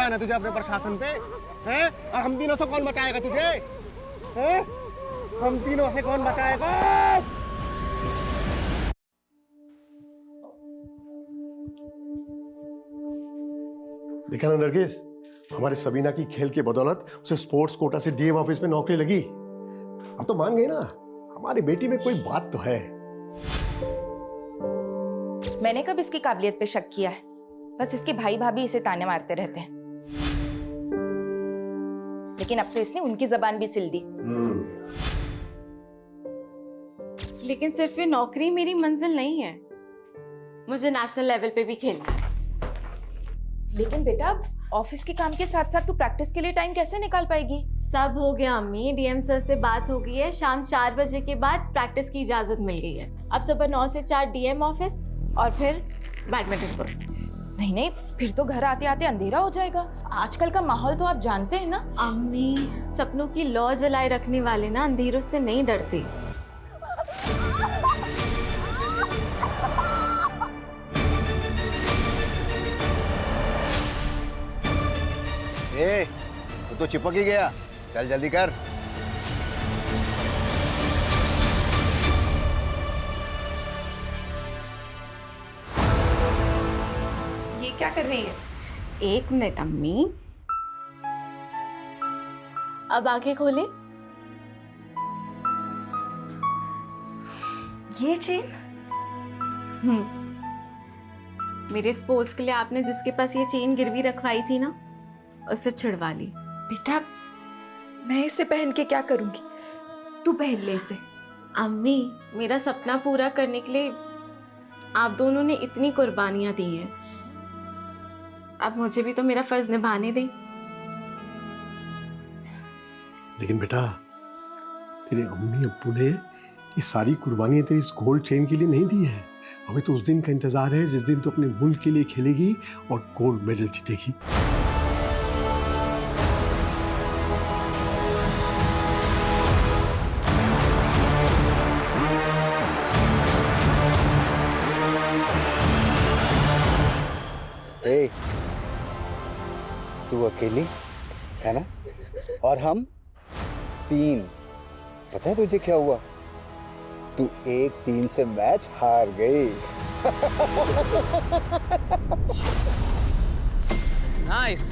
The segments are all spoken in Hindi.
बचाना तुझे अपने प्रशासन पे, हैं? और हम तीनों से कौन बचाएगा तुझे, हैं? हम तीनों से कौन बचाएगा? देखा ना नरगिस, हमारे सबीना की खेल की बदौलत उसे स्पोर्ट्स कोटा से डीएम ऑफिस में नौकरी लगी। अब तो मान गए ना, हमारी बेटी में कोई बात तो है। मैंने कब इसकी काबिलियत पे शक किया है? बस इसके भाई भाभी इसे ताने मारते रहते हैं, लेकिन अब तो इसने उनकी जबान भी सिल दी। लेकिन सिर्फ ये नौकरी मेरी मंजिल नहीं है, मुझे नेशनल लेवल पे भी खेलना है। लेकिन बेटा, ऑफिस के काम के साथ साथ तू प्रैक्टिस के लिए टाइम कैसे निकाल पाएगी? सब हो गया अम्मी, डीएम सर से बात हो गई है, शाम 4 बजे के बाद प्रैक्टिस की इजाजत मिल गई है। अब सुबह 9 से 4 डीएम ऑफिस और फिर बैडमिंटन कोर्ट। नहीं नहीं, फिर तो घर आते आते अंधेरा हो जाएगा। आजकल का माहौल तो आप जानते हैं ना। अम्मी, सपनों की लौ जलाए रखने वाले ना अंधेरों से नहीं डरते। ए, तू तो चिपक ही गया, चल जल्दी कर। ये क्या कर रही है? 1 मिनट अम्मी, अब आंखें खोले। ये चेन? मेरे स्पोर्ट्स के लिए आपने जिसके पास ये चेन गिरवी रखवाई थी ना, उससे छुड़वा ली। बेटा, मैं इसे पहन के क्या करूंगी? तू पहन ले इसे। अम्मी, मेरा सपना पूरा करने के लिए आप दोनों ने इतनी कुर्बानियां दी हैं, अब मुझे भी तो मेरा फर्ज निभाने दें। लेकिन बेटा, तेरे अम्मी अब्बू ने ये सारी कुर्बानियां तेरी इस गोल्ड चेन के लिए नहीं दी है। हमें तो उस दिन का इंतजार है जिस दिन तू अपने मुल्क के लिए खेलेगी और गोल्ड मेडल जीतेगी। ए, तू अकेली है ना, और हम 3। पता है तुझे क्या हुआ? तू 1-3 से मैच हार गई। Nice.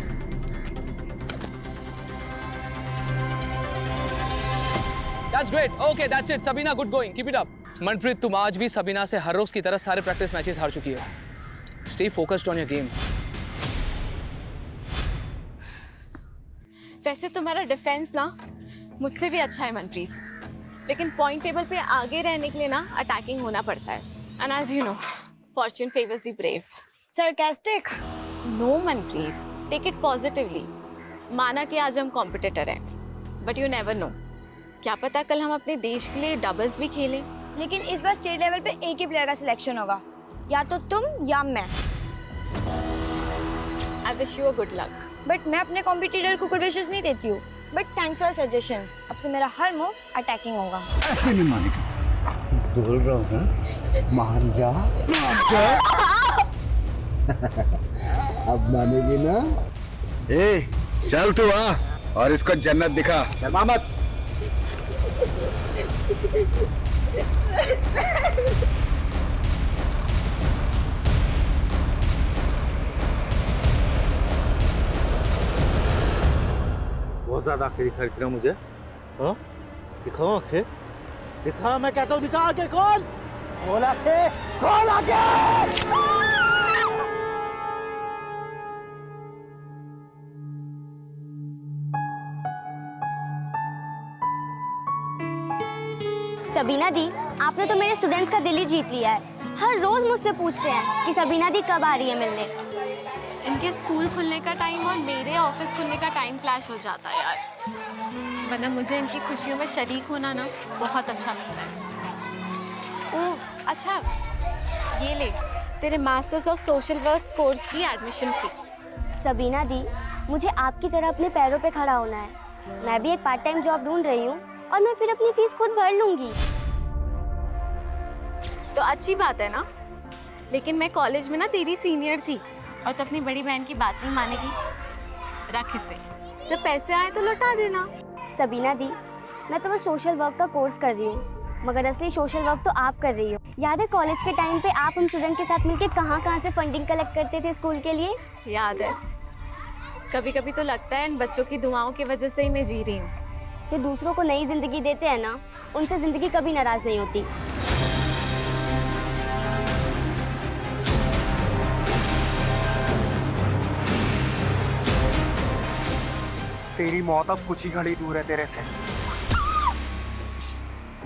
That's great. Okay, that's it. Sabina, good going. Keep it up. Manpreet, तुम आज भी सबीना से हर रोज की तरह सारे प्रैक्टिस मैचेस हार चुकी हो। Stay focused on your game. वैसे तुम्हारा डिफेंस ना मुझसे भी अच्छा है मनप्रीत, लेकिन पॉइंट टेबल पे आगे रहने के लिए ना अटैकिंग होना पड़ता है। And as you know, fortune favours the brave. Sarcastic? No Manpreet, take it positively. माना कि आज हम कॉम्पिटिटर हैं, बट यू नेवर नो, क्या पता कल हम अपने देश के लिए डबल्स भी खेलें। लेकिन इस बार स्टेट लेवल पे एक ही प्लेयर का सिलेक्शन होगा, या तो तुम या मैं। I wish you a good luck. But मैं अपने कॉम्पिटिटर को गुड विशेस नहीं देती हूँ। But thanks for suggestion. अब से मेरा हर मूव अटैकिंग होगा। ऐसे नहीं मानेगा, बोल रहा हूँ ना, मान जा। अब मानेगी ना? ए, चल तू आ और इसको जन्नत दिखा। मोहम्मद, बहुत ज्यादा आंखें दिखा रही थी ना मुझे। हाँ, दिखाओ आंखें, दिखा, मैं कहता हूँ दिखा आंखें। खोल, खोल आंखें, खोल आंखें। सबीना दी, आपने तो मेरे स्टूडेंट्स का दिल ही जीत लिया है। हर रोज मुझसे पूछते हैं कि सबीना दी कब आ रही है मिलने। इनके स्कूल खुलने का टाइम और मेरे ऑफिस खुलने का टाइम क्लैश हो जाता है यार, वरना मुझे इनकी खुशियों में शरीक होना ना बहुत अच्छा लगता है। ओह अच्छा, ये ले तेरे masters of social work course की एडमिशन फी। सबीना दी, मुझे आपकी तरह अपने पैरों पे खड़ा होना है। मैं भी एक पार्ट टाइम जॉब ढूंढ रही हूँ और मैं फिर अपनी फीस खुद भर लूंगी। तो अच्छी बात है ना, लेकिन मैं कॉलेज में ना तेरी सीनियर थी और तो अपनी बड़ी बहन की बात नहीं मानेगी। रख इसे, जब पैसे आए तो लौटा देना। सबीना दी, मैं तो बस सोशल वर्क का कोर्स कर रही हूँ, मगर असली सोशल वर्क तो आप कर रही हो। याद है कॉलेज के टाइम पे आप हम स्टूडेंट के साथ मिलके कहाँ से फंडिंग कलेक्ट करते थे स्कूल के लिए? याद है। कभी कभी तो लगता है इन बच्चों की दुआओं की वजह से ही मैं जी रही हूँ। जो दूसरों को नई जिंदगी देते हैं ना, उनसे जिंदगी कभी नाराज नहीं होती। तेरी मौत अब कुछ ही घड़ी दूर है तेरे से।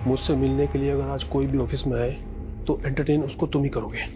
मुझसे मिलने के लिए अगर आज कोई भी ऑफिस में आए तो एंटरटेन उसको तुम ही करोगे।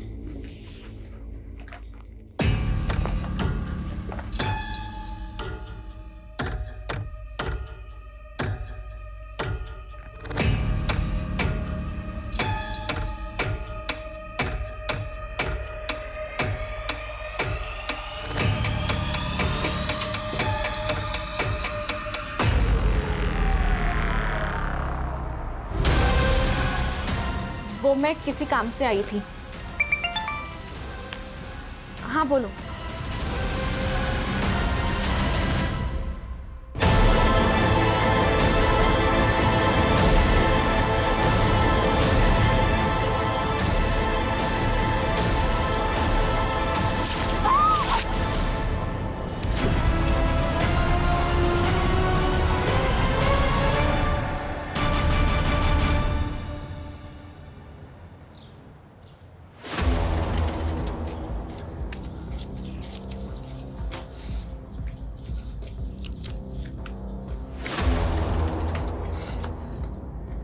वो मैं किसी काम से आई थी। हाँ बोलो।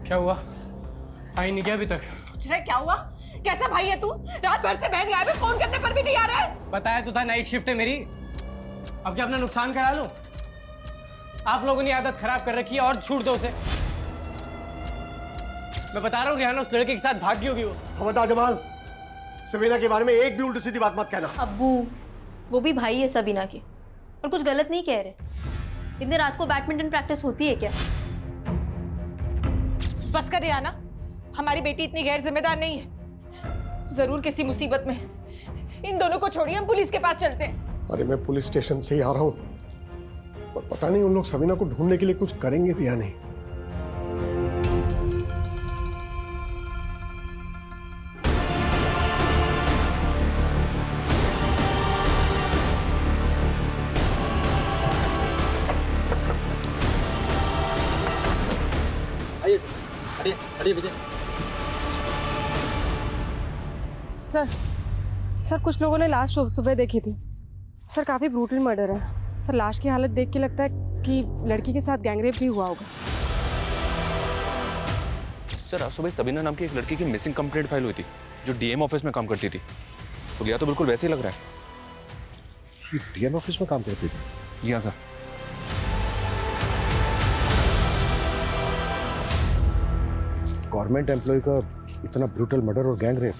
क्या हुआ? आई नहीं क्या अभी तक? पूछ रहे क्या हुआ? कैसा भाई है तू? रात भर से बहन गायब है, फोन करने पर भी नहीं आ रहा है। बताया तो था नाइट शिफ्ट है मेरी। अब क्या अपना नुकसान करा लूं? आप लोगों ने आदत खराब कर रखी है और छूट दो उसे। मैं बता रहा हूँ रिहाना उस लड़के के साथ भागी होगी वो। खबरदार जमाल, सबीना के बारे में एक भी उल्टी सीधी बात मत कहना। अब्बू, वो भी भाई है सबीना के और कुछ गलत नहीं कह रहे। इतने रात को बैडमिंटन प्रैक्टिस होती है क्या? बस कर रिहाना, हमारी बेटी इतनी गैर जिम्मेदार नहीं है। जरूर किसी मुसीबत में। इन दोनों को छोड़िए, हम पुलिस के पास चलते हैं। अरे मैं पुलिस स्टेशन से ही आ रहा हूँ, पर पता नहीं उन लोग सबीना को ढूंढने के लिए कुछ करेंगे भी या नहीं। सर कुछ लोगों ने लाश सुबह देखी थी। सर काफी ब्रूटल मर्डर है। सर लाश की हालत देख के लगता है कि लड़की के साथ गैंगरेप भी हुआ होगा। सर आज सुबह सबीना नाम की एक लड़की की मिसिंग कंप्लेंट फाइल हुई थी जो डीएम ऑफिस में काम करती थी। तो लिया तो बिल्कुल वैसे ही लग रहा है। डीएम ऑफिस में काम करती थी? जी हाँ सर। गवर्नमेंट एम्प्लॉय का इतना ब्रूटल मर्डर और गैंग रेप,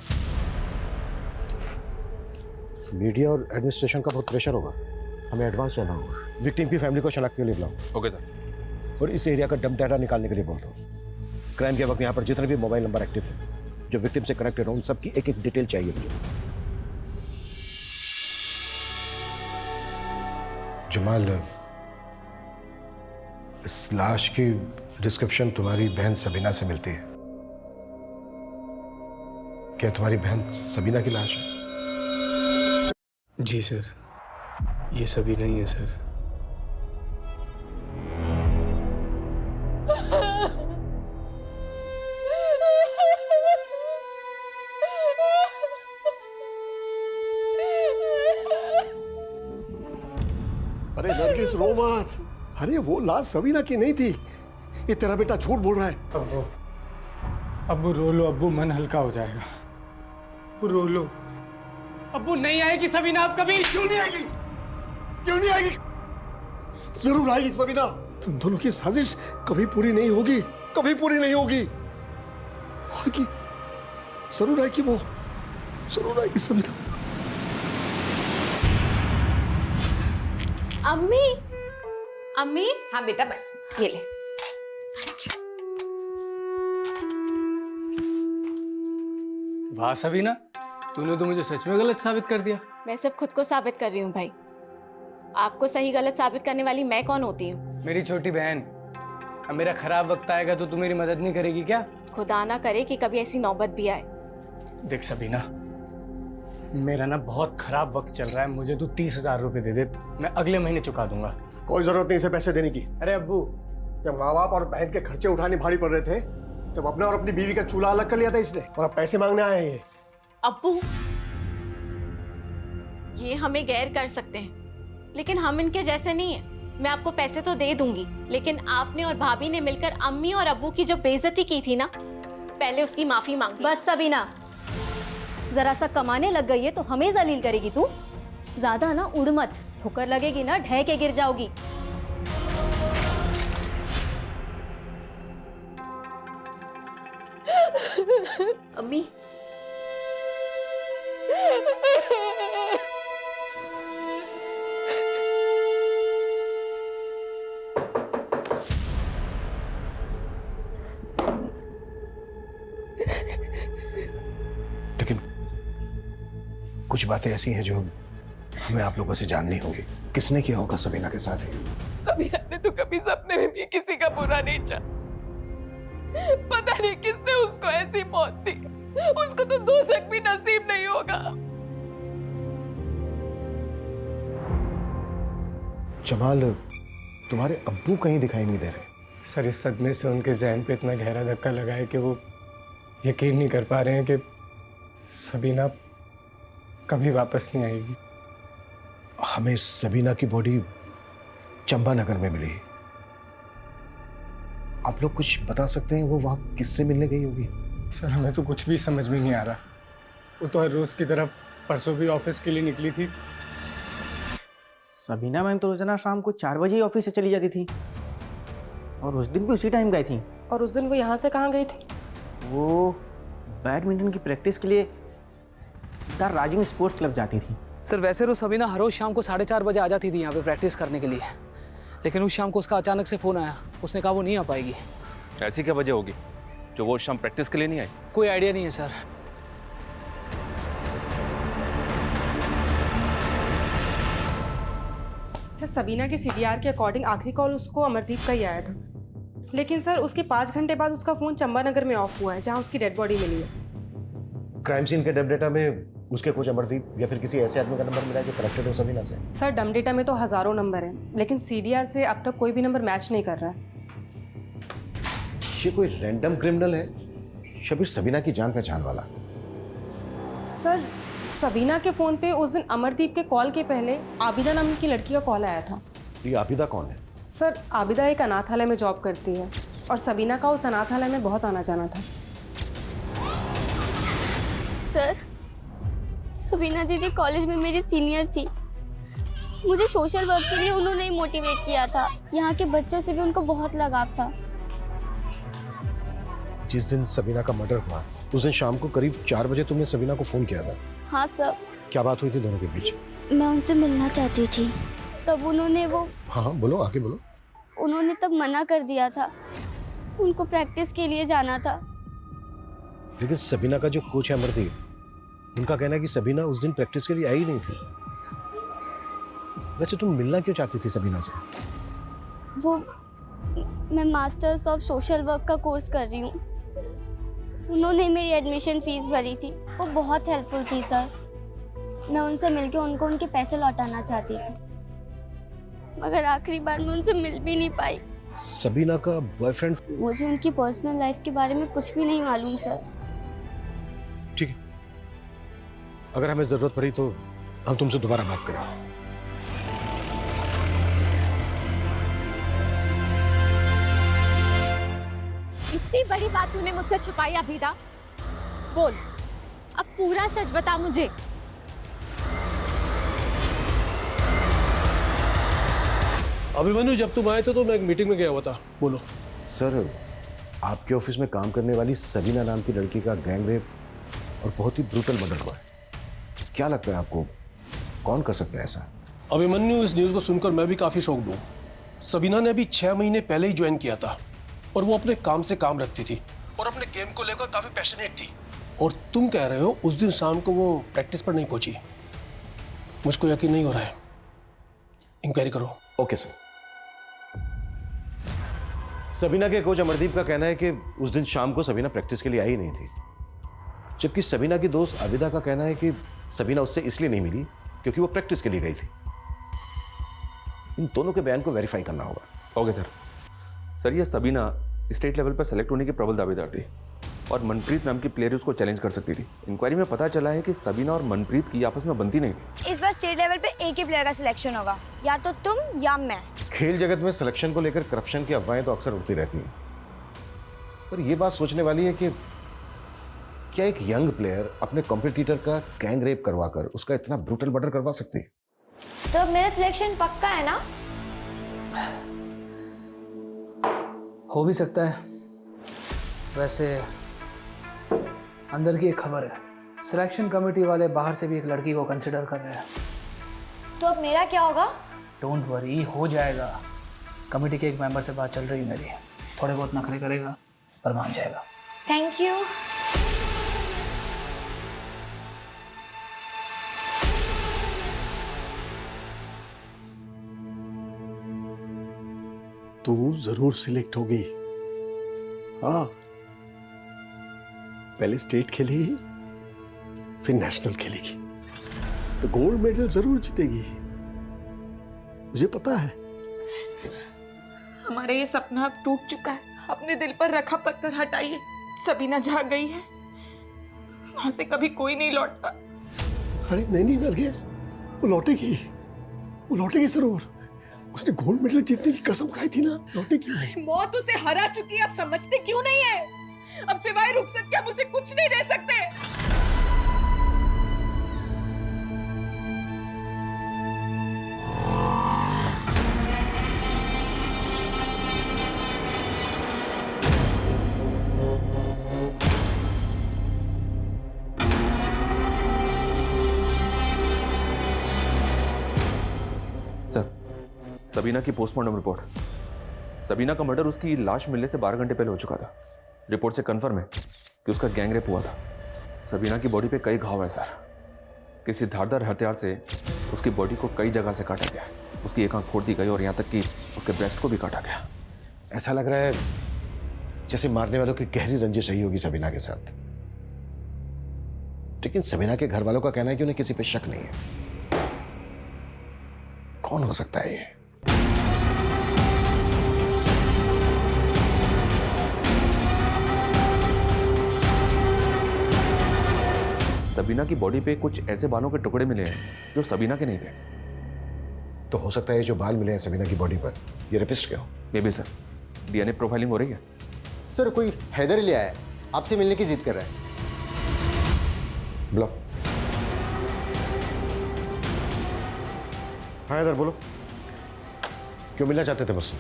मीडिया और एडमिनिस्ट्रेशन का बहुत प्रेशर होगा। हमें एडवांस रहना होगा। विक्टिम की फैमिली को शनाख्त के लिए बुलाओ। Okay sir. और इस एरिया का डंप डाटा निकालने के लिए बोल दो। क्राइम के वक्त यहाँ पर जितने भी मोबाइल नंबर एक्टिव हैं जो विक्टिम से कनेक्टेड हो, उन सबकी एक एक डिटेल चाहिए मुझे। जमाल, इस लाश की डिस्क्रिप्शन तुम्हारी बहन सबीना से मिलती है। क्या तुम्हारी बहन सबीना की लाश है? जी सर, ये सभी नहीं है सर। अरे नरगिस रो मत। अरे वो लाश सबीना की नहीं थी। ये तेरा बेटा झूठ बोल रहा है। अब्बू रो लो अब्बू, मन हल्का हो जाएगा। अब्बू रो लो। अब्बू नहीं आएगी सबीना अब कभी। क्यों नहीं आएगी? क्यों नहीं आएगी? जरूर आएगी सबीना। तुम दोनों की साजिश कभी पूरी नहीं होगी, कभी पूरी नहीं होगी। आएगी, जरूर आएगी, वो जरूर आएगी सबीना। अम्मी, अम्मी। हाँ बेटा, बस ये ले। वाह सबीना, तूने तो मुझे सच में गलत साबित कर दिया। मैं सिर्फ खुद को साबित कर रही हूँ भाई। आपको सही गलत साबित करने वाली मैं कौन होती हूँ? मेरी छोटी बहन, अब मेरा खराब वक्त आएगा तो तू मेरी मदद नहीं करेगी क्या? खुदा ना करे कि कभी ऐसी नौबत भी आए। देख सबीना, मेरा ना बहुत खराब वक्त चल रहा है, मुझे तू 30,000 रुपए दे दे, मैं अगले महीने चुका दूंगा। कोई जरूरत नहीं इसे पैसे देने की। अरे अब्बू, जब माँ बाप और बहन के खर्चे उठाने भारी पड़ रहे थे तब अपना और अपनी बीवी का चूल्हा अलग कर लिया था इसने, और अब पैसे मांगने आए हैं ये। अब्बू, ये हमें गैर कर सकते हैं, लेकिन हम इनके जैसे नहीं हैं। मैं आपको पैसे तो दे दूंगी, लेकिन आपने और भाभी ने मिलकर अम्मी और अब्बू की जो बेइज्जती की थी ना, पहले उसकी माफी मांगी। बस सबीना, जरा सा कमाने लग गई है तो हमें जलील करेगी तू। ज्यादा ना उड़ मत, ठोकर लगेगी ना ढह के गिर जाओगी। अम्मी, लेकिन कुछ बातें ऐसी हैं जो हमें आप लोगों से जाननी होगी। किसने किया होगा सबीना के साथ ही? सबीना ने तो कभी सपने में भी किसी का बुरा नहीं चाहा। पता नहीं किसने उसको ऐसी मौत दी, उसको तो दोज़ख भी नसीब नहीं होगा। जमाल, तुम्हारे अब्बू कहीं दिखाई नहीं दे रहे। सर, इस सदमे से उनके जहन पे इतना गहरा धक्का लगा है कि वो यकीन नहीं कर पा रहे हैं कि सबीना कभी वापस नहीं आएगी। हमें सबीना की बॉडी चंपानगर में मिली। आप लोग कुछ बता सकते हैं वो वहाँ किससे मिलने गई होगी? सर, हमें तो कुछ भी समझ में नहीं आ रहा। वो तो हर रोज की तरह परसों भी ऑफिस के लिए निकली थी। सबीना मैम तो रोजाना शाम को 4 बजे ही ऑफिस से चली जाती थी, और उस दिन भी उसी टाइम गई थी। और उस दिन वो यहाँ से कहाँ गई थी? वो बैडमिंटन की प्रैक्टिस के लिए द राजिंग स्पोर्ट्स क्लब जाती थी। सर, वैसे तो सबीना हर रोज शाम को 4:30 बजे आ जाती थी यहाँ पे प्रैक्टिस करने के लिए, लेकिन उस शाम को उसका अचानक से फ़ोन आया। उसने कहा वो नहीं आ पाएगी। ऐसी क्या वजह होगी जो वो शाम प्रैक्टिस के लिए नहीं आई? कोई आइडिया नहीं है सर। सर, सबीना के सीडीआर के अकॉर्डिंग आखिरी कॉल उसको अमरदीप का ही आया था, लेकिन सर उसके 5 घंटे बाद उसका फ़ोन चंपानगर में ऑफ हुआ है, जहाँ उसकी डेड बॉडी मिली है। क्राइम सीन के डब डेटा में उसके कुछ अमरदीप या फिर किसी ऐसे आदमी का नंबर मिला जो कनेक्टेड हो सबीना से? सर, डम डेटा में तो हज़ारों नंबर हैं, लेकिन सीडीआर से अब तक कोई भी नंबर मैच नहीं कर रहा है। ये कोई रैंडम क्रिमिनल है, शबीर सबीना की जान पहचान वाला? सर, सबीना के फ़ोन पे उस दिन अमरदीप के कॉल के पहले आबिदा नाम की लड़की का कॉल आया था। ये आबिदा कौन है? सर, आबिदा एक अनाथालय में जॉब करती है, और सबीना का उस अनाथालय में बहुत आना जाना था। सर, सबीना दीदी कॉलेज में मेरी सीनियर थी। मुझे सोशल वर्क के लिए उन्होंने ही मोटिवेट किया था। यहाँ के बच्चों से भी उनको बहुत लगाव था। जिस दिन सबीना का मर्डर हुआ उस दिन शाम को करीब 4 बजे तुमने सबीना को फोन किया था? हाँ सर। क्या बात हुई थी दोनों के बीच? मैं उनसे मिलना चाहती थी, तब उन्होंने हाँ बोलो, आगे बोलो। उन्होंने तब मना कर दिया था, उनको प्रैक्टिस के लिए जाना था। लेकिन सबीना का जो कोच है अमरदीप, उनका कहना है कि सबीना उस दिन प्रैक्टिस के लिए आई नहीं थी। वैसे तुम मिलना क्यों चाहती थी सबीना से? मैं मास्टर्स ऑफ सोशल वर्क का कोर्स कर रही हूँ। उन्होंने मेरी एडमिशन फीस भरी थी, वो बहुत हेल्पफुल थी सर। मैं उनसे मिलके उनको उनके पैसे लौटाना चाहती थी, मगर आखिरी बार मैं उनसे मिल भी नहीं पाई। सबीना का बॉयफ्रेंड? मुझे उनकी पर्सनल लाइफ के बारे में कुछ भी नहीं मालूम सर। ठीक है, अगर हमें जरूरत पड़ी तो हम तुमसे दोबारा बात करें। इतनी बड़ी बात तूने मुझसे छुपाई अभिदा, बोल अब पूरा सच बता मुझे। अभिमन्यु, जब तुम आए थे तो मैं एक मीटिंग में गया हुआ था। बोलो। सर, आपके ऑफिस में काम करने वाली सबीना नाम की लड़की का गैंग रेप और बहुत ही ब्रूटल मर्डर हुआ है। क्या लगता है आपको, कौन कर सकता है ऐसा? अभिमन्यु, इस न्यूज़ को सुनकर मैं भी काफ़ी शॉक्ड हूँ। सबीना ने अभी 6 महीने पहले ही ज्वाइन किया था और वो अपने काम से काम रखती थी और अपने गेम को लेकर काफ़ी पैशनेट थी। और तुम कह रहे हो उस दिन शाम को वो प्रैक्टिस पर नहीं पहुंची। मुझको यकीन नहीं हो रहा है। इंक्वायरी करो। Okay sir. सबीना के कोच अमरदीप का कहना है कि उस दिन शाम को सबीना प्रैक्टिस के लिए आई नहीं थी, जबकि सबीना की दोस्त आबिदा का कहना है कि सबीना उससे इसलिए नहीं मिली क्योंकि वो प्रैक्टिस के लिए गई थी। इन दोनों के बयान को वेरीफाई करना होगा। Okay sir. सर ये सबीना स्टेट लेवल पर सेलेक्ट होने की प्रबल दावेदार थी और मनप्रीत नाम की प्लेयर उसको चैलेंज कर सकती थी। इंक्वायरी में पता चला है कि सबीना और मनप्रीत की आपस में बनती नहीं थी। इस बार स्टेट लेवल पे एक ही प्लेयर का सिलेक्शन होगा, या तो तुम या मैं। खेल जगत में सिलेक्शन को लेकर करप्शन की अफवाहें तो अक्सर उठती रहती हैं, पर यह बात सोचने वाली है कि क्या एक यंग प्लेयर अपने कॉम्पिटिटर का गैंग रेप करवाकर उसका इतना ब्रूटल मर्डर करवा सकती है? तो मेरा सिलेक्शन पक्का है ना? हो भी सकता है। वैसे अंदर की एक खबर है, सिलेक्शन कमेटी वाले बाहर से भी एक लड़की को कंसिडर कर रहे हैं। तो अब मेरा क्या होगा? डोंट वरी, हो जाएगा। कमेटी के एक मेंबर से बात चल रही है मेरी, थोड़े बहुत नखरे करेगा पर मान जाएगा। Thank you. तू जरूर सिलेक्ट होगी। हाँ, पहले स्टेट खेलेगी फिर नेशनल खेलेगी तो गोल्ड मेडल जरूर जीतेगी, मुझे पता है। हमारा ये सपना अब टूट चुका है। अपने दिल पर रखा पत्थर हटाइए। सबीना जहाँ गई है वहां से कभी कोई नहीं लौटता। अरे नहीं नरगिस, वो लौटेगी जरूर। उसने गोल्ड मेडल जीतने की कसम खाई थी ना, लौटेगी। मौत उसे हरा चुकी है, अब समझते क्यों नहीं है? अब सिवाय रुखसत के हम उसे कुछ नहीं दे सकते। सबीना की पोस्टमार्टम रिपोर्ट। सबीना का मर्डर उसकी लाश मिलने से 12 घंटे पहले हो चुका था। रिपोर्ट से कंफर्म है कि उसका गैंग रेप हुआ था। सबीना की बॉडी पे कई घाव है सर। किसी धारदार हथियार से उसकी बॉडी को कई जगह से काटा गया। उसकी एक आंख फोड़ दी गई और यहाँ तक कि उसके ब्रेस्ट को भी काटा गया। ऐसा लग रहा है जैसे मारने वालों की गहरी रंजिश रही होगी सबीना के साथ। लेकिन सबीना के घर वालों का कहना है कि उन्हें किसी पे शक नहीं है। कौन हो सकता है ये? सबीना की बॉडी पे कुछ ऐसे बालों के टुकड़े मिले हैं जो सबीना के नहीं थे। तो हो सकता है जो बाल मिले हैं सबीना की बॉडी पर ये रेपिस्ट के हो। May be sir. DNA profiling हो रही है सर। कोई हैदर लिया है, आपसे मिलने की जिद कर रहा है। ब्लॉक। हाँ हैदर बोलो, क्यों मिलना चाहते थे मुझसे?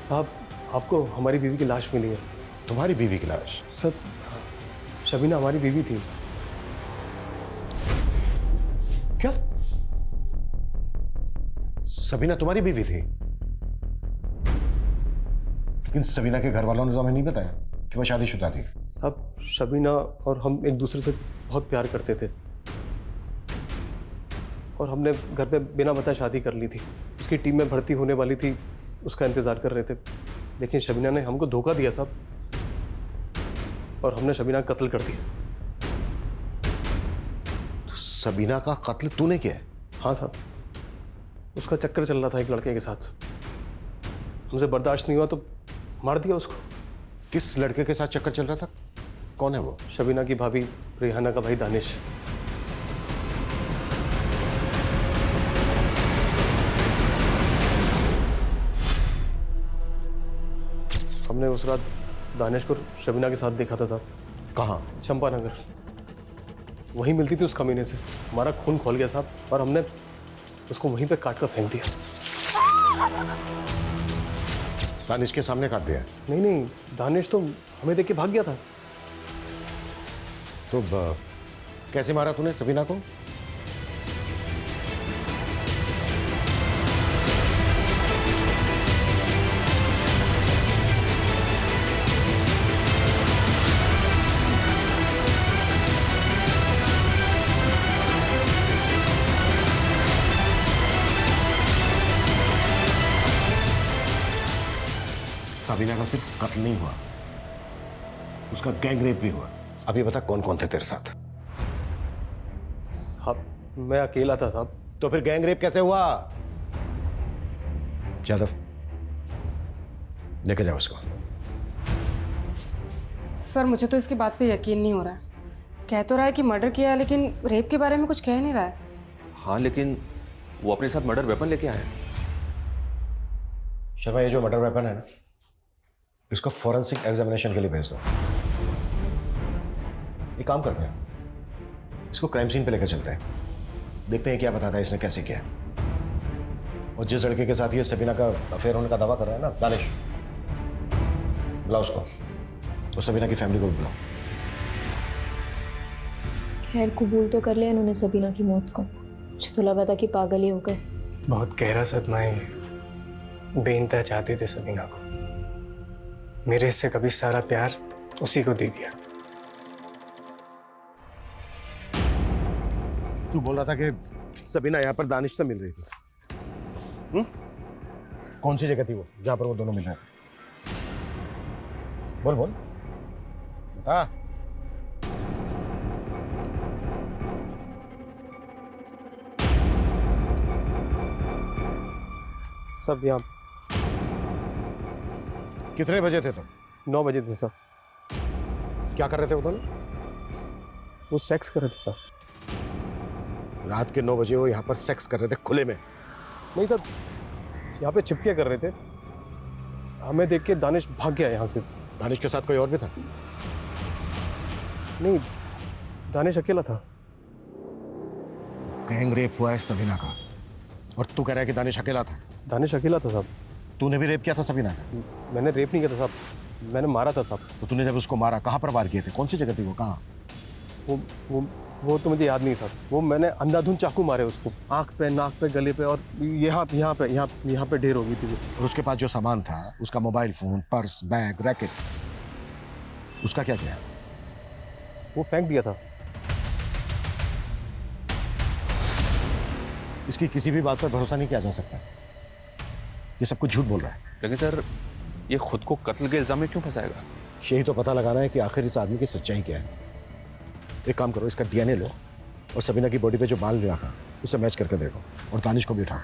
साहब आपको हमारी बीवी की लाश मिली है। तुम्हारी बीवी की लाश? सर शबीना हमारी बीवी थी। क्या? सबीना तुम्हारी बीवी थी? लेकिन सबीना के घर वालों ने तो हमें नहीं बताया कि वो शादीशुदा थी। साहब शबीना और हम एक दूसरे से बहुत प्यार करते थे और हमने घर पे बिना बताए शादी कर ली थी। उसकी टीम में भर्ती होने वाली थी, उसका इंतजार कर रहे थे, लेकिन शबीना ने हमको धोखा दिया साहब और हमने शबीना का कत्ल कर दिया। तो सबीना का कत्ल तूने किया है? हाँ साहब, उसका चक्कर चल रहा था एक लड़के के साथ, हमसे बर्दाश्त नहीं हुआ तो मार दिया उसको। किस लड़के के साथ चक्कर चल रहा था? कौन है वो? शबीना की भाभी रेहाना का भाई दानिश। हमने उस रात दानिश को शबीना के साथ देखा था साहब। कहाँ? चंपानगर। वहीं मिलती थी उस कमीने से। हमारा खून खोल गया साहब और हमने उसको वहीं पे काट कर फेंक दिया। दानिश के सामने काट दिया? नहीं, दानिश तो हमें देख के भाग गया था। तो कैसे मारा तूने सबीना को? सबीना का सिर्फ कत्ल नहीं हुआ, उसका गैंग रेप भी हुआ। अभी बता कौन कौन थे तेरे साथ? साहब मैं अकेला था साहब। तो फिर गैंग रेप कैसे हुआ? यादव लेके जाओ उसको। सर मुझे तो इसकी बात पे यकीन नहीं हो रहा है। कह तो रहा है कि मर्डर किया है, लेकिन रेप के बारे में कुछ कह नहीं रहा है। हाँ लेकिन वो अपने साथ मर्डर वेपन लेके आया है। शर्मा, ये जो मर्डर वेपन है ना, इसको फॉरेंसिक एग्जामिनेशन के लिए भेज दो। एक काम करते हैं, इसको क्राइम सीन पे लेकर चलते हैं, देखते हैं क्या बताता है इसने कैसे किया। और जिस लड़के के साथ ये सबीना का अफेयर होने का दावा कर रहा है ना, दानिश, बुलाओ उसको और सबीना की फैमिली को भी बुलाओ। खैर कबूल तो कर लिया इन्होंने सबीना की मौत को। मुझे तो लगा था कि पागल ही हो गए। बहुत गहरा सदमा है। बेइंतहा चाहते थे सबीना को, मेरे से कभी सारा प्यार उसी को दे दिया। तू बोल रहा था कि सबीना यहाँ पर दानिश से मिल रही थी। कौन सी जगह थी वो जहां पर वो दोनों मिल रहे थे? बोल बोल बता। सब यहाँ। कितने बजे थे तुम? 9 बजे थे सर। क्या कर रहे थे वो दोनों? वो सेक्स कर रहे थे सर। रात के 9 बजे वो यहाँ पर सेक्स कर रहे थे खुले में? नहीं सर, यहाँ पे छिपके कर रहे थे। हमें देख के दानिश भाग गया यहाँ से। दानिश के साथ कोई और भी था? नहीं, दानिश अकेला था। गैंग रेप हुआ है सबीना का और तू कह रहा है कि दानिश अकेला था? दानिश अकेला था साहब। तूने भी रेप किया था सबीना का? मैंने रेप नहीं किया था साहब, मैंने मारा था साहब। तो तूने जब उसको मारा कहाँ पर वार किए थे? कौन सी जगह थी वो? कहाँ? वो तो मुझे याद नहीं साहब। वो मैंने अंधाधुंध चाकू मारे उसको, आंख पे, नाक पे, गले पे और यहाँ पे ढेर हो गई थी वो। और उसके पास जो सामान था, उसका mobile phone, purse, bag, racket, उसका क्या किया? वो फेंक दिया था। इसकी किसी भी बात पर भरोसा नहीं किया जा सकता। ये सब कुछ झूठ बोल रहा है। लेकिन सर ये खुद को कत्ल के इल्जाम में क्यों फंसाएगा? यही तो पता लगाना है कि आखिर इस आदमी की सच्चाई क्या है। एक काम करो, इसका डीएनए लो और सबीना की बॉडी पे जो माल मिला था उससे मैच करके देखो और दानिश को भी उठाओ,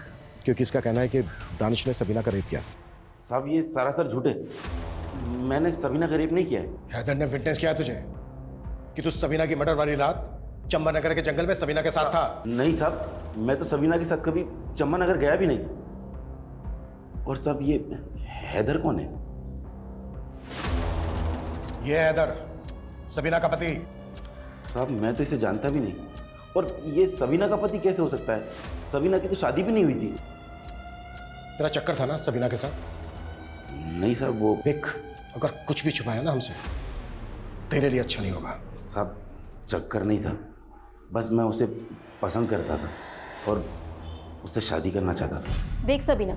क्योंकि इसका कहना है कि दानिश ने सबीना का रेप किया। साहब ये सरासर झूठ है, मैंने सबीना का रेप नहीं किया है। हैदर ने विटनेस किया तुझे कि तू सबीना की मर्डर वाली रात चंबा के जंगल में सबीना के साथ था? नहीं साहब, मैं तो सबीना के साथ कभी चंबा नगर गया भी नहीं। और साहब ये हैदर कौन है? ये हैदर सबीना का पति। साहब मैं तो इसे जानता भी नहीं। और ये सबीना का पति कैसे हो सकता है? सबीना की तो शादी भी नहीं हुई थी। तेरा चक्कर था ना सबीना के साथ? नहीं साहब, वो देख, अगर कुछ भी छुपाया ना हमसे, तेरे लिए अच्छा नहीं होगा। साहब चक्कर नहीं था, बस मैं उसे पसंद करता था और उससे शादी करना चाहता था। देख सबीना,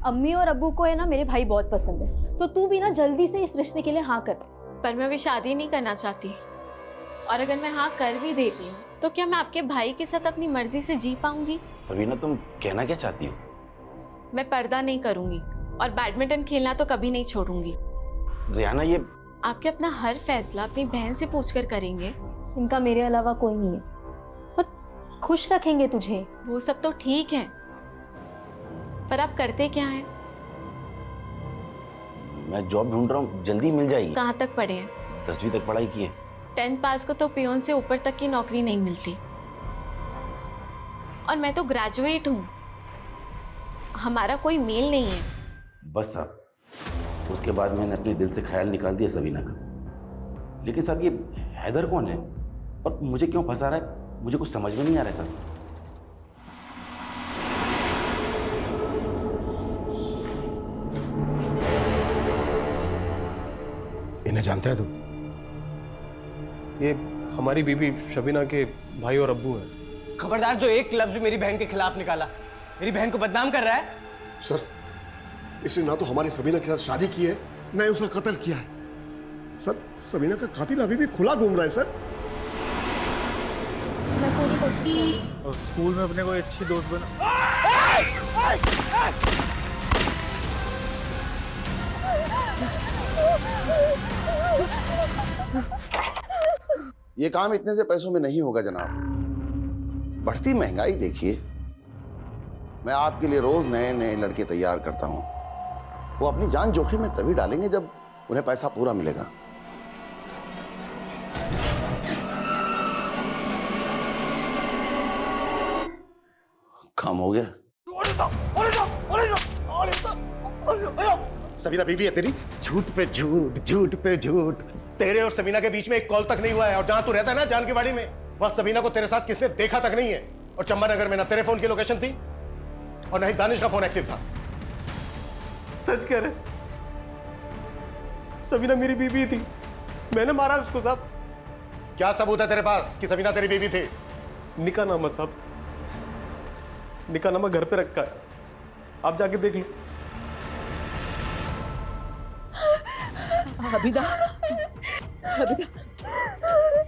अम्मी और अब्बू को है ना मेरे भाई बहुत पसंद है, तो तू भी ना जल्दी से इस रिश्ते के लिए हाँ कर। पर मैं भी शादी नहीं करना चाहती, और अगर मैं हाँ कर भी देती हूँ तो क्या मैं आपके भाई के साथ अपनी मर्जी से जी पाऊंगी? सबीना तुम कहना क्या चाहती हो? मैं पर्दा नहीं करूंगी और बैडमिंटन खेलना तो कभी नहीं छोड़ूंगी। रियाना, ये आपके अपना हर फैसला अपनी बहन से पूछकर करेंगे। इनका मेरे अलावा कोई नहीं है और खुश रखेंगे तुझे। वो सब तो ठीक है, पर आप करते क्या हैं? मैं जॉब ढूंढ रहा हूँ, जल्दी मिल जाएगी। कहाँ तक पढ़े हैं? 10वीं तक पढ़ाई की है। 10th पास को तो पियोन से ऊपर तक की नौकरी नहीं मिलती, और मैं तो ग्रेजुएट हूँ। हमारा कोई मेल नहीं है। बस साहब, उसके बाद मैंने अपने दिल से ख्याल निकाल दिया सबीना का। लेकिन साहब ये हैदर कौन है और मुझे क्यों फंसा रहा है? मुझे कुछ समझ में नहीं आ रहा है साहब। इन्हें जानता है तू? ये हमारी बीबी शबीना के भाई और अब्बू हैं। खबरदार, जो एक लफ्ज मेरी बहन के खिलाफ निकाला, मेरी बहन को बदनाम कर रहा है। सर, इसने ना तो हमारी सबीना के साथ शादी की है, ना ही उसका कत्ल किया है। सर, सबीना का कातिल अभी भी खुला घूम रहा है सर। मैं पूरी कोशिश और स्कूल में अपने कोई अच्छी दोस्त बना। ये काम इतने से पैसों में नहीं होगा जनाब। बढ़ती महंगाई देखिए। मैं आपके लिए रोज नए नए लड़के तैयार करता हूं। वो अपनी जान जोखिम में तभी डालेंगे जब उन्हें पैसा पूरा मिलेगा। काम हो गया। सबीना बीवी है तेरी? झूठ पे झूठ, झूठ पे झूठ। तेरे और सबीना के बीच में एक कॉल तक नहीं हुआ है, और जहां तू रहता है ना जान की बाड़ी में, वहां सबीना को तेरे साथ किसने देखा तक नहीं है। और चंबा में ना तेरे फोन की लोकेशन थी और ना ही दानिश का फोन एक्टिव था। सच कह रहे, सबीना मेरी बीवी थी, मैंने मारा उसको साहब। क्या सबूत है तेरे पास कि सबीना तेरी बीवी थी? निकाहनामा साहब, निकाहनामा घर पे रखा है, आप जाके देख लो। अबिदा, अबिदा,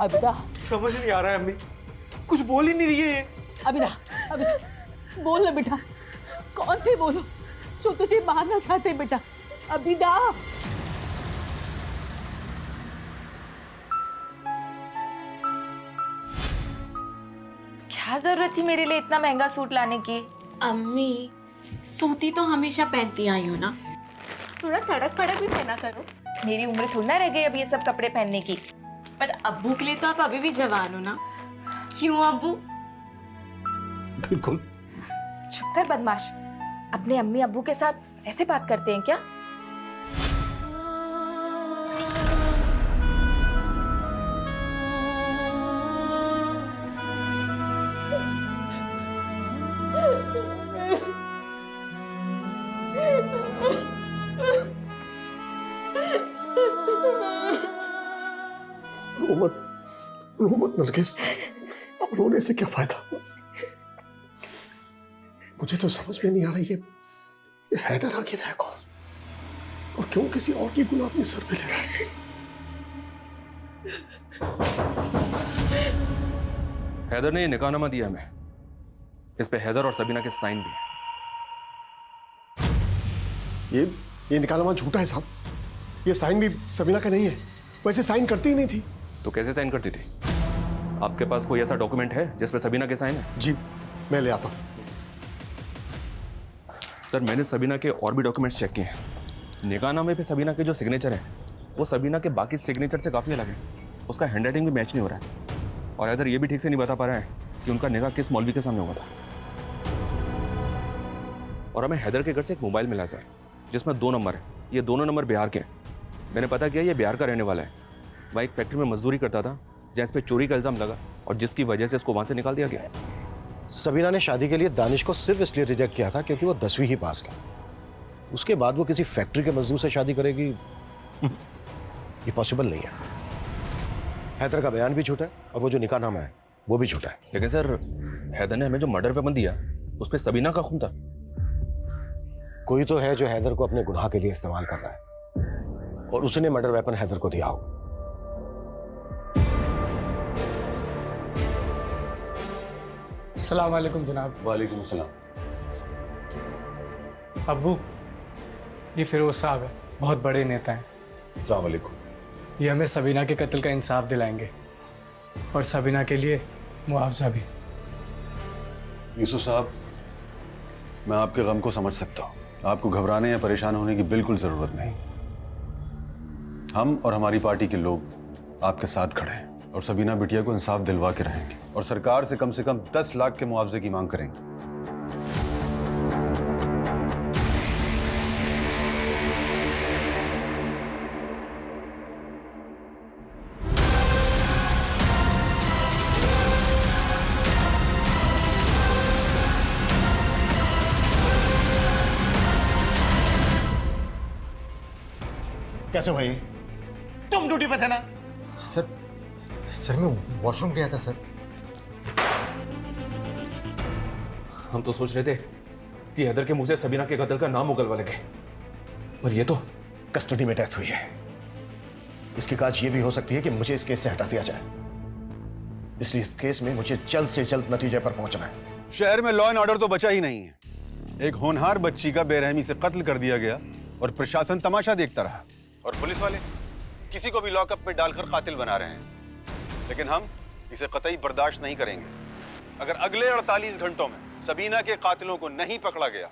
अबिदा, समझ नहीं आ रहा है अम्मी, कुछ बोल ही नहीं रही है। अबिदा, अबिदा, बोल ना बेटा, कौन थे बोलो जो तुझे मारना चाहते बेटा? अबिदा, क्या जरूरत थी मेरे लिए इतना महंगा सूट लाने की? अम्मी, सूती तो हमेशा पहनती आई हो ना, थोड़ा तड़क फड़क भी पहना करो। मेरी उम्र थोड़ी ना रह गई अब ये सब कपड़े पहनने की। पर अब्बू के लिए तो आप अभी भी जवान हो ना, क्यों अब्बू? बिल्कुल। चुप कर बदमाश, अपने अम्मी अब्बू के साथ ऐसे बात करते हैं क्या? रो मत नरगिस, रोने से क्या फायदा? मुझे तो समझ में नहीं आ रही है ये हैदर आखिर है कौन, और क्यों किसी और की गुनाह अपने सर पे ले रहा है? हैदर ने ये निकाहनामा दिया हमें, इस पे हैदर और सबीना के साइन भी हैं। ये निकाहनामा झूठा है साहब, ये साइन भी सबीना का नहीं है, वैसे साइन करती ही नहीं थी। तो कैसे साइन करती थी? आपके पास कोई ऐसा डॉक्यूमेंट है जिसपे सबीना के साइन है? जी, मैं ले आता हूं। सर, मैंने सबीना के और भी डॉक्यूमेंट्स चेक किए हैं। निकाहनामे पे सबीना के जो सिग्नेचर है वो सबीना के बाकी सिग्नेचर से काफ़ी अलग है। उसका हैंडराइटिंग भी मैच नहीं हो रहा है, और इधर ये भी ठीक से नहीं बता पा रहा है कि उनका निकाह किस मौलवी के सामने हुआ था। और हमें हैदर के घर से एक मोबाइल मिला सर, जिसमें 2 नंबर है। ये दोनों नंबर बिहार के हैं। मैंने पता किया ये बिहार का रहने वाला है, वहाँ एक फैक्ट्री में मजदूरी करता था जहाँ इस पे चोरी का इल्ज़ाम लगा, और जिसकी वजह से इसको वहाँ से निकाल दिया गया। सबीना ने शादी के लिए दानिश को सिर्फ इसलिए रिजेक्ट किया था क्योंकि वो 10वीं ही पास था। उसके बाद वो किसी फैक्ट्री के मजदूर से शादी करेगी, ये पॉसिबल नहीं है। हैदर का बयान भी झूठा है और वो जो निकाहनामा है वो भी झूठा है। लेकिन सर, हैदर ने हमें जो मर्डर वेपन दिया उस पर सबीना का खून था। कोई तो है जो हैदर को अपने गुनाह के लिए इस्तेमाल कर रहा है, और उसने मर्डर वेपन हैदर को दिया होगा। अस्सलाम वालेकुम जनाब। वालेकुम सलाम। अब्बू, ये फिरोज साहब है, बहुत बड़े नेता हैं। अस्सलाम वालेकुम। ये हमें सबीना के कत्ल का इंसाफ दिलाएंगे, और सबीना के लिए मुआवजा भी। यूसुफ साहब, मैं आपके गम को समझ सकता हूँ। आपको घबराने या परेशान होने की बिल्कुल जरूरत नहीं। हम और हमारी पार्टी के लोग आपके साथ खड़े हैं, और सबीना बिटिया को इंसाफ दिलवा के रहेंगे, और सरकार से कम 10 लाख के मुआवजे की मांग करेंगे। कैसे भाई? तुम ड्यूटी पे थे ना? सर मैं वॉशरूम गया था सर। हम तो सोच रहे थे कि हैदर के मुंह से सबीना के कत्ल का नाम उगलवा लगे, पर ये तो कस्टडी में डेथ हुई है। इसकी काज ये भी हो सकती है कि मुझे इस केस से हटा दिया जाए, इसलिए इस केस में मुझे जल्द से जल्द नतीजे पर पहुंचना है। शहर में लॉ एंड ऑर्डर तो बचा ही नहीं है। एक होनहार बच्ची का बेरहमी से कत्ल कर दिया गया और प्रशासन तमाशा देखता रहा। और पुलिस वाले किसी को भी लॉकअप में डालकर कातिल बना रहे हैं, लेकिन हम इसे कतई बर्दाश्त नहीं करेंगे। अगर अगले 48 घंटों में सबीना के कातिलों को नहीं पकड़ा गया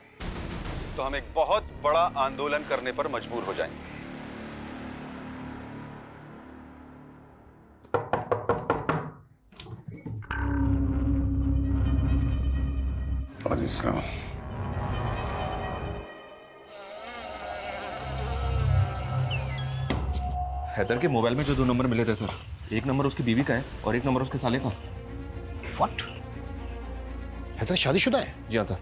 तो हम एक बहुत बड़ा आंदोलन करने पर मजबूर हो जाएंगे। हैदर के मोबाइल में जो 2 नंबर मिले थे सर, एक नंबर उसकी बीवी का है और एक नंबर उसके साले का। व्हाट? हैदर शादीशुदा है? जी हाँ सर।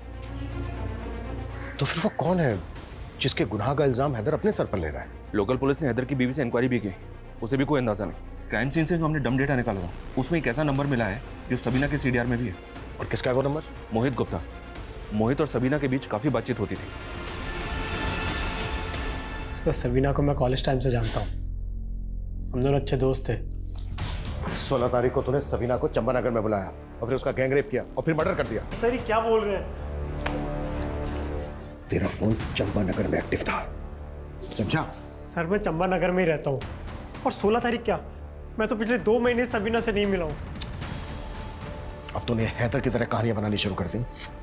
तो फिर वो कौन है जिसके गुनाह का इल्जाम हैदर अपने सर पर ले रहा है? लोकल पुलिस ने हैदर की बीवी से इंक्वायरी भी की, उसे भी कोई अंदाजा नहीं। क्राइम सीन से जो हमने डम डेटा निकाला था उसमें एक ऐसा नंबर मिला है जो सबीना के सीडीआर में भी है। और किसका है वो नंबर? मोहित गुप्ता। मोहित और सबीना के बीच काफी बातचीत होती थी। सर सबीना को मैं कॉलेज टाइम से जानता हूँ, हम दोनों अच्छे दोस्त थे। 16 तारीख को तूने सबीना को चंपानगर में बुलाया और फिर उसका गैंग रेप किया और फिर मर्डर कर दिया। सर ये क्या बोल रहे हैं? तेरा फोन चंपानगर में एक्टिव था, समझा? सर मैं चंपानगर में ही रहता हूँ। और 16 तारीख क्या, मैं तो पिछले 2 महीने सबीना से नहीं मिला हूँ। अब तूने हैदर की तरह कहानियां बनानी शुरू कर दी।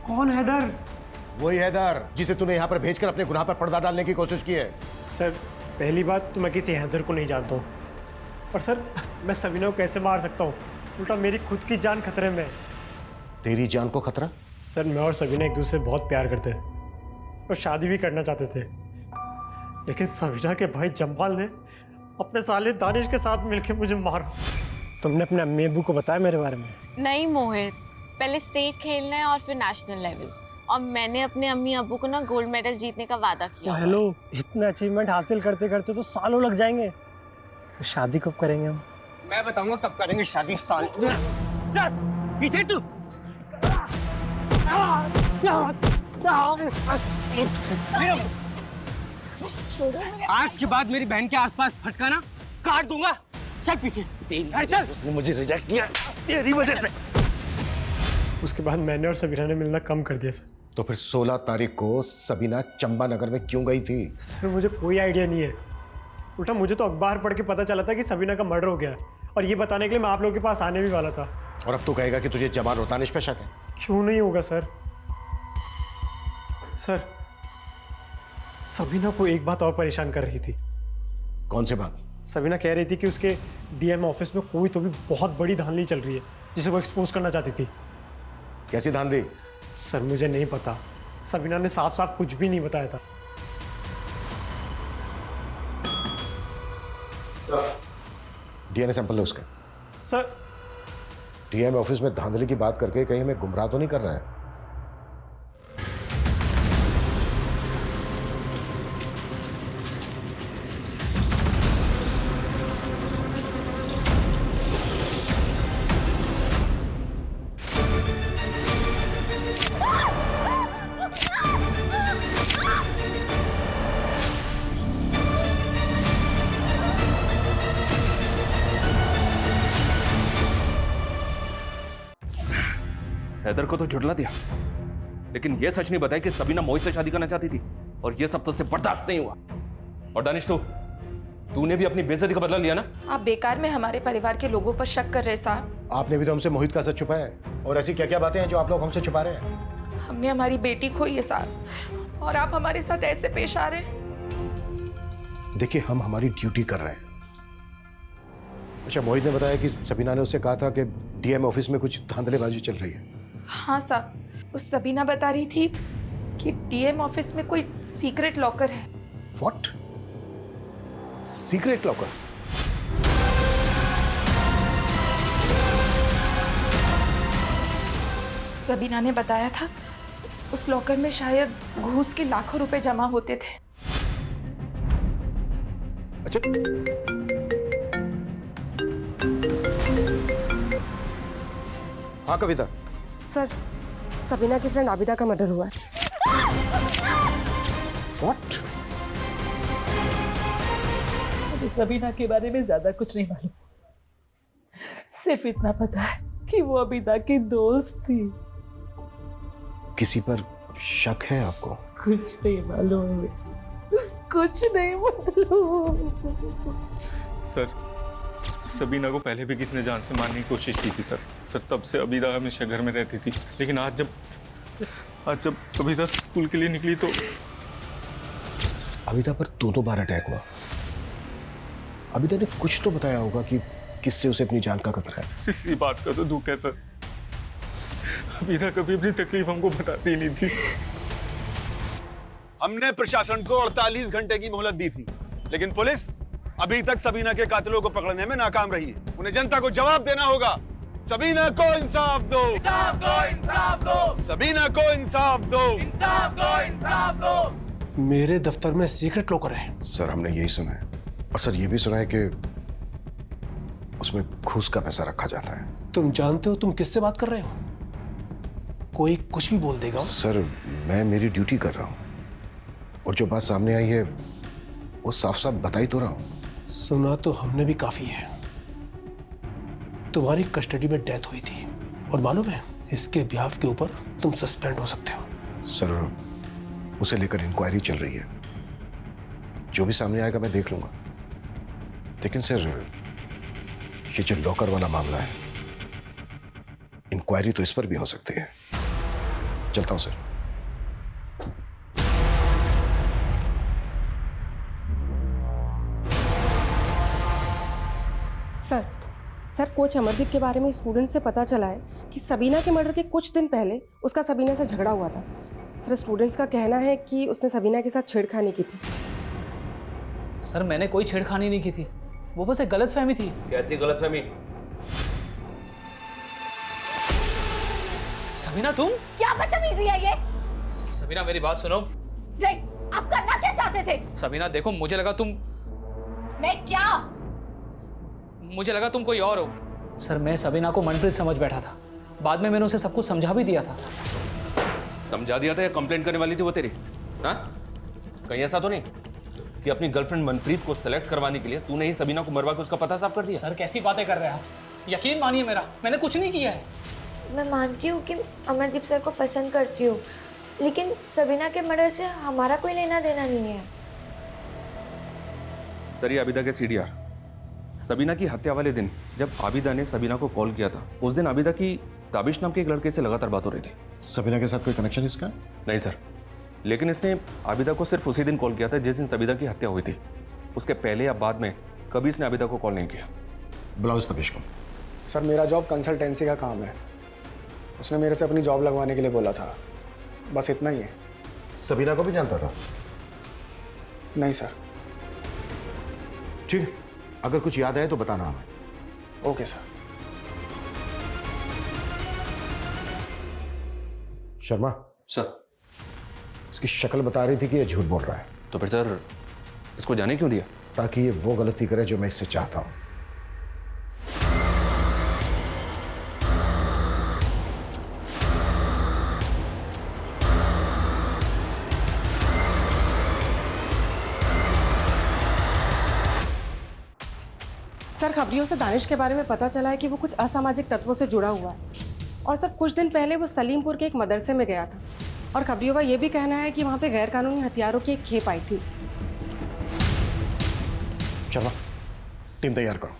कौन हैदर? वही हैदर जिसे तूने यहाँ पर भेजकर अपने गुनाह पर पर्दा डालने की कोशिश की है। सर पहली बात तो मैं किसी हैदर को नहीं जानता हूँ, और सर मैं सबीना को कैसे मार सकता हूँ? उल्टा मेरी खुद की जान खतरे में है। तेरी जान को खतरा? सर मैं और सबीना एक दूसरे से बहुत प्यार करते हैं और शादी भी करना चाहते थे, लेकिन सबीना के भाई जम्बाल ने अपने साले दानिश के साथ मिलकर मुझे मारा। तुमने अपने अम्मी अब्बू को बताया मेरे बारे में? नहीं मोहित, पहले स्टेट खेलना है और फिर नेशनल लेवल, और मैंने अपने अम्मी अब्बू को ना गोल्ड मेडल जीतने का वादा किया। हेलो, इतने अचीवमेंट हासिल करते करते तो सालों लग जाएंगे। तो शादी कब करेंगे हम? मैं बताऊंगा कब करेंगे शादी। साल पीछे तू। आज के बाद मेरी बहन के आसपास फटकाना काट दूंगा। चल पीछे। चल। उसने मुझे रिजेक्ट किया तेरी वजह से। उसके बाद मैंने और सबीना ने मिलना कम कर दिया सर। तो फिर 16 तारीख को सबीना चंपानगर में क्यों गई थी? सर मुझे कोई आइडिया नहीं है, उल्टा मुझे तो अखबार पढ़ के पता चला था कि सबीना का मर्डर हो गया है, और ये बताने के लिए मैं आप लोगों के पास आने भी वाला था। और अब तो कहेगा कि तुझे जमाल और दानिश पे शक है? क्यों नहीं होगा सर? सर सबीना को एक बात और परेशान कर रही थी। कौन सी बात? सबीना कह रही थी कि उसके डीएम ऑफिस में कोई तो भी बहुत बड़ी धांधली चल रही है जिसे वो एक्सपोज करना चाहती थी। कैसी धांधली? सर मुझे नहीं पता, सबीना ने साफ साफ कुछ भी नहीं बताया था। डीएनए सैंपल लो उसका। सर डीएम ऑफिस में धांधली की बात करके कहीं हमें गुमराह तो नहीं कर रहा है? हैदर को तो झुठला दिया, लेकिन यह सच नहीं बताया कि सबीना मोहित से शादी करना चाहती थी, और यह सब तो उससे बर्दाश्त नहीं हुआ। और दानिश तूने भी अपनी बेइज्जती का बदला लिया ना? आप बेकार में हमारे परिवार के लोगों पर शक कर रहे साहब। आपने भी तो हमसे मोहित का सच छुपाया है, और ऐसी क्या क्या बातें हैं जो आप लोग हमसे छुपा रहे हैं? हमने हमारी बेटी खोई है साहब, और आप हमारे साथ ऐसे पेश आ रहे हैं। देखिए हम हमारी ड्यूटी कर रहे हैं। अच्छा, मोहित ने बताया कि सबीना ने उससे कहा था कि डीएम ऑफिस में कुछ धांधलेबाजी चल रही है। हाँ साहब, उस सबीना बता रही थी कि डीएम ऑफिस में कोई सीक्रेट लॉकर है। व्हाट? Secret locker? सबीना ने बताया था उस लॉकर में शायद घूस के लाखों रुपए जमा होते थे। अच्छा, हाँ कविता। सर सबीना की फ्रेंड आबिदा का मर्डर हुआ है। व्हाट? मुझे सबीना के बारे में ज्यादा कुछ नहीं मालूम, सिर्फ इतना पता है कि वो आबिदा की दोस्त थी। किसी पर शक है आपको? कुछ नहीं मालूम, कुछ नहीं मालूम। सर, सबीना को पहले भी किसी ने जान से मारने की कोशिश की थी सर। तब से अबीदा हमेशा घर में रहती थी, लेकिन आज जब अबीदा स्कूल के लिए निकली तो अबीदा पर दो बार अटैक हुआ। अबीदा ने कुछ तो बताया होगा कि किससे उसे अपनी जान का खतरा है। इसी बात का तो दुख है सर। अबीदा कभी अपनी तकलीफ हमको बताती ही नहीं थी। हमने प्रशासन को 48 घंटे की मोहलत दी थी, लेकिन पुलिस अभी तक सबीना के कातिलों को पकड़ने में नाकाम रही है। उन्हें जनता को जवाब देना होगा। सबीना को इंसाफ दो, इंसाफ दो, इंसाफ दो। सबीना को इंसाफ दो, इंसाफ दो, इंसाफ दो। मेरे दफ्तर में सीक्रेट लॉकर है। सर हमने यही सुना है, और सर ये भी सुना है कि उसमें घूस का पैसा रखा जाता है। तुम जानते हो तुम किससे बात कर रहे हो? कोई कुछ भी बोल देगा। सर मैं मेरी ड्यूटी कर रहा हूँ, और जो बात सामने आई है वो साफ साफ बता ही तो रहा हूँ। सुना तो हमने भी काफी है। तुम्हारी कस्टडी में डेथ हुई थी, और मालूम है इसके ब्याह के ऊपर तुम सस्पेंड हो सकते हो। सर उसे लेकर इंक्वायरी चल रही है, जो भी सामने आएगा मैं देख लूंगा। लेकिन सर ये जो लॉकर वाला मामला है, इंक्वायरी तो इस पर भी हो सकती है। चलता हूं सर। सर कोच अमरदीप के बारे में स्टूडेंट से पता चला है कि सबीना के मर्डर के कुछ दिन पहले उसका सबीना से झगड़ा हुआ था। सर स्टूडेंट्स का कहना है कि उसने सबीना के साथ छेड़खानी की थी। सर मैंने कोई छेड़खानी नहीं की थी, वो बस एक गलतफहमी थी। कैसी गलतफहमी? सबीना तुम? क्या बदतमीजी है ये? सबीना मेरी बात सुनो। नहीं, आप करना क्या चाहते थे? सबीना देखो, मुझे लगा तुम। मैं क्या? मुझे लगा तुम कोई और हो। सर मैं सबीना को मनप्रीत समझ बैठा था, बाद में मैंने उसे सब कुछ समझा भी दिया था। समझा दिया था या कंप्लेंट करने वाली थी वो तेरी? हाँ, कहीं ऐसा तो नहीं कि अपनी गर्लफ्रेंड मनप्रीत को सेलेक्ट करवाने के लिए तूने ही सबीना को मरवा के उसका पता साफ कर दिया? सर कैसी बातें कर रहे हैं आप? यकीन मानिए मेरा, मैंने कुछ नहीं किया है। मैं मानती हूँ कि अमरदीप सर को पसंद करती हूँ, लेकिन सबीना के मर्डर से हमारा कोई लेना देना नहीं है। सर ये आबिदा के सीडीआर। सबीना की हत्या वाले दिन जब आबिदा ने सबीना को कॉल किया था, उस दिन आबिदा की ताबिश नाम के एक लड़के से लगातार बात हो रही थी। सबीना के साथ कोई कनेक्शन इसका? नहीं सर, लेकिन इसने आबिदा को सिर्फ उसी दिन कॉल किया था जिस दिन सबीना की हत्या हुई थी। उसके पहले या बाद में कभी इसने आबिदा को कॉल नहीं किया। बुलाओ तबिश को। सर मेरा जॉब कंसल्टेंसी का काम है, उसने मेरे से अपनी जॉब लगवाने के लिए बोला था, बस इतना ही है। सबीना को भी जानता था? नहीं सर। ठीक, अगर कुछ याद आए तो बताना हमें। Okay sir. शर्मा सर, इसकी शक्ल बता रही थी कि ये झूठ बोल रहा है। तो फिर सर इसको जाने क्यों दिया? ताकि ये वो गलती करे जो मैं इससे चाहता हूं। सर खबरियों से दानिश के बारे में पता चला है कि वो कुछ असामाजिक तत्वों से जुड़ा हुआ है, और सर कुछ दिन पहले वो सलीमपुर के एक मदरसे में गया था, और खबरियों का ये भी कहना है कि वहाँ पे गैरकानूनी हथियारों की एक खेप आई थी। चलो टीम तैयार करो।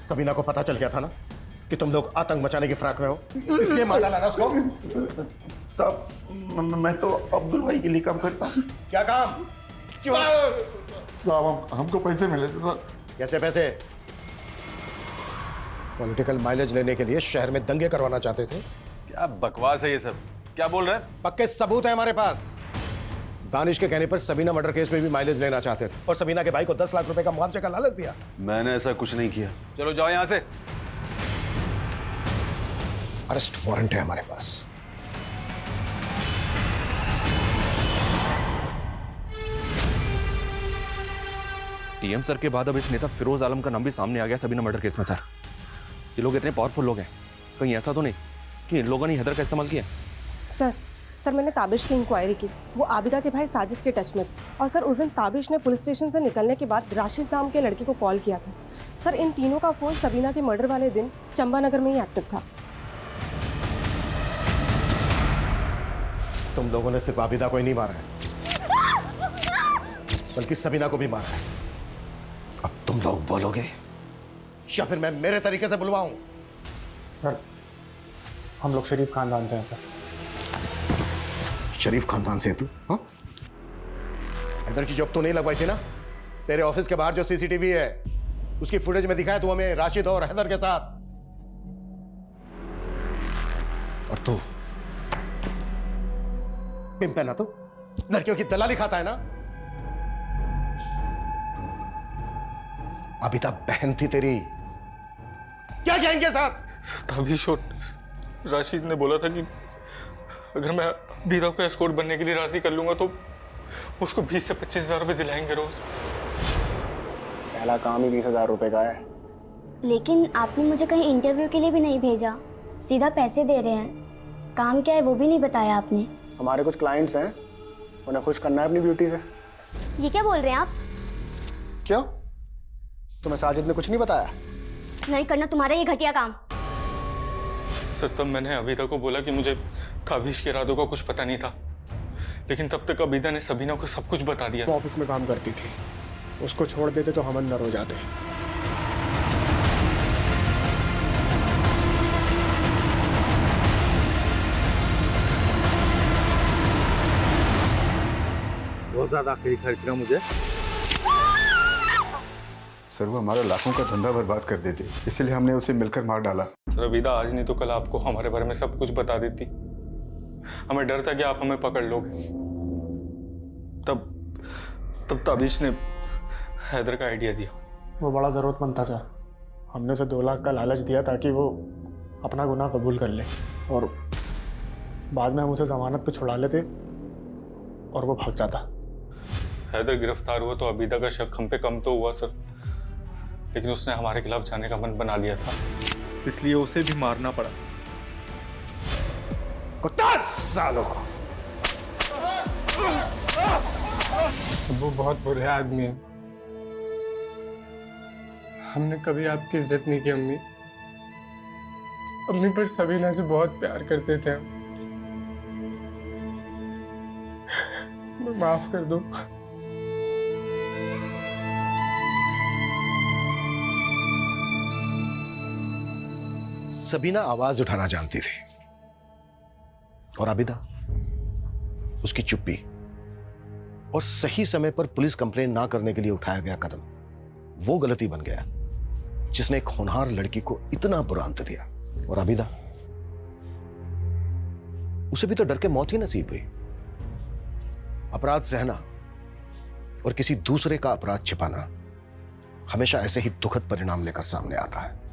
सबीना को पता चल गया था ना कि तुम लोग आतंक मचाने की फिराक में हो, इसलिए मार डाला ना उसको। साहब मैं तो अब्दुल भाई के लिए काम करता हूँ। क्या काम? साहब हमको पैसे मिले थे सर। कैसे पैसे? पॉलिटिकल माइलेज लेने के लिए शहर में दंगे करवाना चाहते थे, क्या बकवास है ये सब? क्या बोल रहे हैं? पक्के सबूत है हमारे पास। दानिश के कहने पर सबीना मर्डर केस में भी माइलेज लेना चाहते थे और सबीना के भाई को 10 लाख रुपए का मुआवजे का लालच दिया। मैंने ऐसा कुछ नहीं किया। चलो जाओ यहां से। अरेस्ट वारंट है हमारे पास। टीएम सर के बाद अब इस नेता फिरोज आलम का नाम भी सामने आ गया सबीना मर्डर केस में। सर, ये लोग इतने पावरफुल लोग हैं, कहीं ऐसा तो नहीं कि इन लोगों ने हैदर का इस्तेमाल किया? सर मैंने ताबिश की इंक्वायरी की, वो आबिदा के भाई साजिद के टच में थे। और सर उस दिन ताबिश ने पुलिस स्टेशन से निकलने के बाद राशिद नाम के लड़के को कॉल किया था। सर इन तीनों का फोन सबीना के मर्डर वाले दिन चंबानगर में ही एक्टिव था। तुम लोगों ने सिर्फ आबिदा को ही नहीं मारा है, बल्कि सबीना को भी मारा है। अब तुम लोग बोलोगे या फिर मैं मेरे तरीके से बुलवाऊं? सर हम लोग शरीफ खानदान से हैं सर। शरीफ खानदान से तू? हाँ, हैदर की जॉब तो नहीं लगवाई थी ना? तेरे ऑफिस के बाहर जो सीसीटीवी है उसकी फुटेज में दिखाया तू हमें राशिद और हैदर के साथ। और तू पिंप है ना, तू लड़कियों की दलाली खाता है ना? अबिता बहन थी तेरी, क्या जाएंगे साथ? ताबिश और राशिद ने बोला था कि अगर मैं बीदा को एस्कॉर्ट बनने के लिए राजी कर लूंगा तो उसको 20 से 25,000 रुपए दिलाएंगे रोज। पहला काम ही 20,000 रुपए का है। लेकिन आपने मुझे कहीं इंटरव्यू के लिए भी नहीं भेजा, सीधा पैसे दे रहे हैं। काम क्या है वो भी नहीं बताया आपने। हमारे कुछ क्लाइंट्स हैं, उन्हें खुश करना है अपनी ब्यूटी से। ये क्या बोल रहे हैं आप? क्यों, तुम्हें साजिद ने कुछ नहीं बताया? नहीं करना तुम्हारा ये घटिया काम। सर तब मैंने अबीदा को बोला कि मुझे ताबिश के इरादों का कुछ पता नहीं था, लेकिन तब तक अबीदा ने सबीना को सब कुछ बता दिया। वो ऑफिस में काम करती थी, उसको छोड़ देते तो हम अंदर हो जाते। बहुत ज्यादा आखिरी खर्च ना मुझे। सर वो हमारा लाखों का धंधा बर्बाद कर देती, इसलिए हमने उसे मिलकर मार डाला। सर अबीदा आज नहीं तो कल आपको हमारे बारे में सब कुछ बता देती। हमें डर था कि आप हमें पकड़ लोगे। तब ताबिश ने हैदर का आइडिया दिया। वो बड़ा ज़रूरतमंद था सर, हमने उसे 2 लाख का लालच दिया ताकि वो अपना गुनाह कबूल कर ले और बाद में हम उसे जमानत पे छुड़ा लेते और वो भाग जाता। हैदर गिरफ्तार हुआ तो अबीदा का शक हम पे कम तो हुआ सर, लेकिन उसने हमारे खिलाफ जाने का मन बना लिया था, इसलिए उसे भी मारना पड़ा। 10 सालों को। वो बहुत बुरे आदमी है। हमने कभी आपकी इज्जत नहीं की अम्मी। अम्मी पर सबीना से बहुत प्यार करते थे हम। माफ कर दो। सबीना आवाज उठाना जानती थी और आबिदा उसकी चुप्पी और सही समय पर पुलिस कंप्लेंट ना करने के लिए उठाया गया कदम वो गलती बन गया जिसने एक होनहार लड़की को इतना बुरा अंत दिया। और आबिदा, उसे भी तो डर के मौत ही नसीब हुई। अपराध सहना और किसी दूसरे का अपराध छिपाना हमेशा ऐसे ही दुखद परिणाम लेकर सामने आता है।